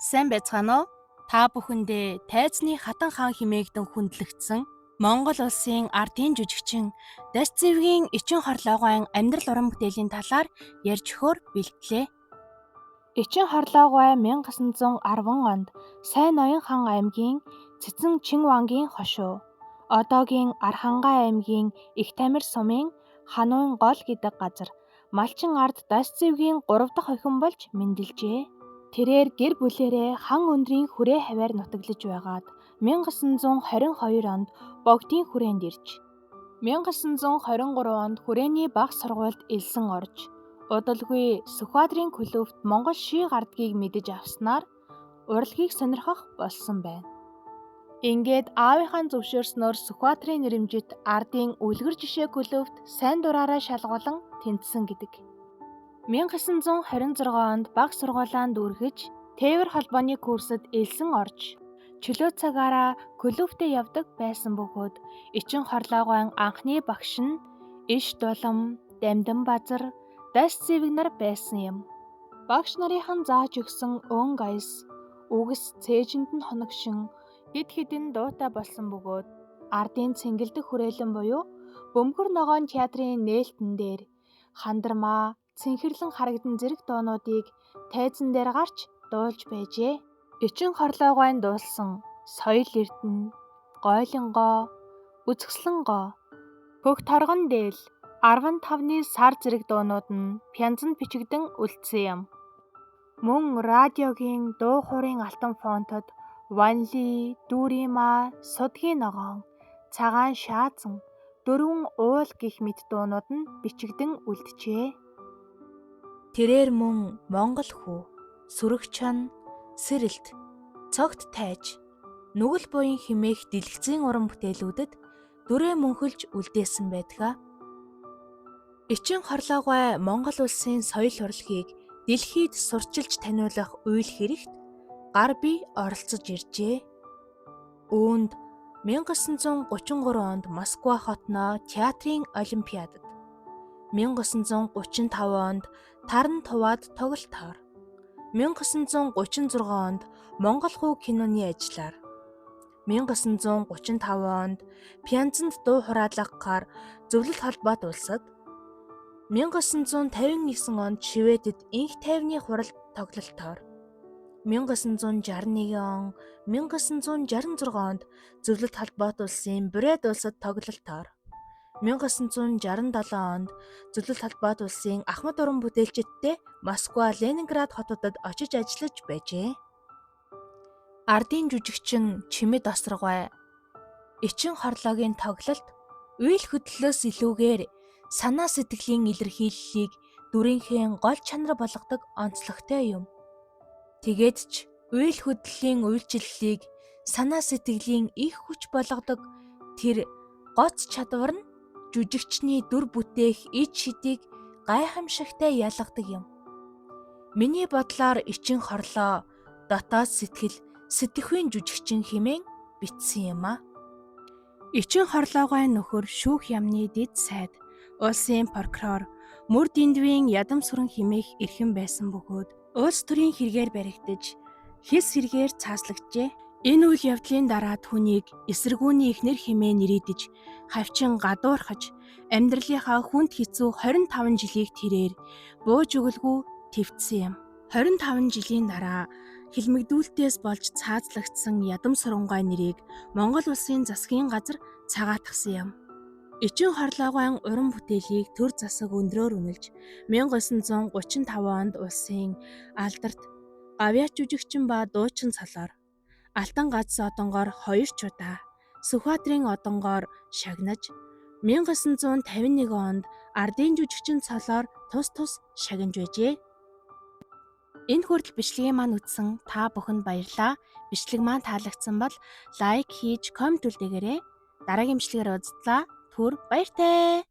Сайн байцгаана уу? Та бүхэндээ Тайзны Хатан хаан хэмээгдэн хүндлэгдсэн Монгол улсын ардын жүжигчин Дасцэвгийн Эчин хорлоогойн амьдрал уран бүтээлийн талаар ярьж өгөхөөр бэлтлээ. Эчин хорлоогой 1910 онд Сайн Ноён хаан аймгийн Цэцэн Чинвангийн хошуу. Одоогийн Архангай аймгийн Их Тамир сумын Хануун гол гэдэг газар Малчин ард Дасцэвгийн 3 дахь охин болж мэндэлжээ. Тэрээр гэр бүлээрээ хан өндрийн хүрээ хаваар нутаглаж байгаад 1922 онд богдын хүрээнд ирж 1923 онд хүрээний бага сургуульд элсэн орж удалгүй Сүхбаатарын клубт Монгол ший гардгийг мэдэж авснаар урлагийг сонирхох болсон байна. Ингээд аавынхаа зөвшөөрснөөр Сүхбаатарын нэрэмжит ардын үлгэр жишээ клубт сайн дураараа шалгуулан тэнцсэн гэдэг. 1926 онд бага сургуулианд дүүргэж тээвэр холбооны курсад элсэн орж чөлөө цагаараа клубтээ явдаг байсан бөгөөд Эчин хорлоогойн анхны багш нь Иш Дулам, Дамдан Базар, Дасцэвг нар байсан юм. Багш нарынхан зааж өгсөн өн гаяс, үгс цээжинд нь хоногшин хэд хэдэн дуутай болсон бөгөөд ардын цэнгэлдэх хүрээлэн буюу Бөмбөр ногоон театрын нээлтэн дээр Хандармаа, Цэнхэрлэн харагдан зэрэг дуунуудыг тайзан дээр гарч дуулж байжээ. Эчин хорлоогойн дуулсан Соёл Эрдэнэ, Гойлонгоо, Үзэсгэлэнгоо, Хөх торгон дээл, 15-ны сар зэрэг дуунууд нь пянзанд бичигдэн үлдсэн юм. Мөн радиогийн дуу хуурын алтан фонтод Ванли, Дүүримаа, Судгийн ногоон, Цагаан шаазан, Дөрвөн уул гэх мэт дуунууд нь бичигдэн үлджээ. Тэрээр мөн Монгол хүү, Сүрэг чон, Сэрэлт, Цогт тайж, Нүгэл буян хэмээх дэлгэцийн уран бүтээлүүдэд дүрээ мөнхөлж үлдээсэн байдаг. Эчин хорлоогой Монгол улсын соёл урлагийг дэлхийд сурчилж таниулах үйл хэрэгт гар бие оролцож иржээ. Үүнд 1933 онд Москва хотноо театрын олимпиадад, 1935 онд Таран туваад тоглолтоор, 1936 онд Монгол хүү киноны ажлаар, 1935 онд Пянзанд дуу хураалгахаар Зөвлөлт холбоот улсад, 1951 онд Шведэд инх тайвны хурал тоглолтоор, 1961 он, 1966 онд Зөвлөлт холбоот улсын Бред улсад тоглолтоор, 1967 онд Зөвлөлт холбоот улсын Ахмад уран бүтээлчидтэй Москва, Ленинград хотуудад очиж ажиллаж байжээ. Ардын жүжигчин Чимэд Осрогой Эчин хорлоогийн тоглолт үйл хөдлөлөөс илүүгээр санаа сэтгэлийн илэрхийллийг дүрийнхээ гол чанар болгодог онцлогтой юм. Тэгээд ч үйл хөдлөлийн үйлчлэлийг санаа сэтгэлийн их хүч болгодог тэр гоц чадвар нь жүжигчний дүр бүтээх ид шидийг гайхамшигтай ялгадаг юм. Миний бодлоор Эчин хорлоо дотоод сэтгэл сэтгэхүйн жүжигчин хэмээн бичсэн юм а. Эчин хорлоогой нөхөр шүүх яамны дэд сайд, улсын прокурор, мөр дэндвийн ядам сүрэн хэмээх эрхэм байсан бөгөөд улс төрийн хэрэгээр баригдаж хэс хэрэгээр цааслагджээ. Энэ үйл явдлын дараа түүнийг эсэргүүний эхнэр хэмээн нэрийдэж хавчин гадуурхаж амьдралынхаа хүнд хэцүү 25 жилийг тэрээр бууж өгөлгүй твцсэн юм. 25 жилийн дараа хилмигдүүлтээс болж цаазлагдсан ядам сурангой нэрийг Монгол улсын засгийн газар цагаатгсан юм. Эчин хорлоогойн уран бүтээлийг төр засаг өндрөөр үнэлж 1935 онд улсын алдарт гавьяат жүжигчин ба дуучин цолоор Алтан газ одонгоор 2 удаа, Сүхбаатарын одонгоор шагнаж 1951 онд ардын жүжигчин цолоор тус шагнаж байжээ. Энэ хүртэл бичлэгийн маань үзсэн та бүхэнд баярлалаа. Бичлэг маань таалагдсан бол лайк хийж комент үлдээгээрэй. Дараагийн бичлэгээр уулзлаа. Түр баяртай.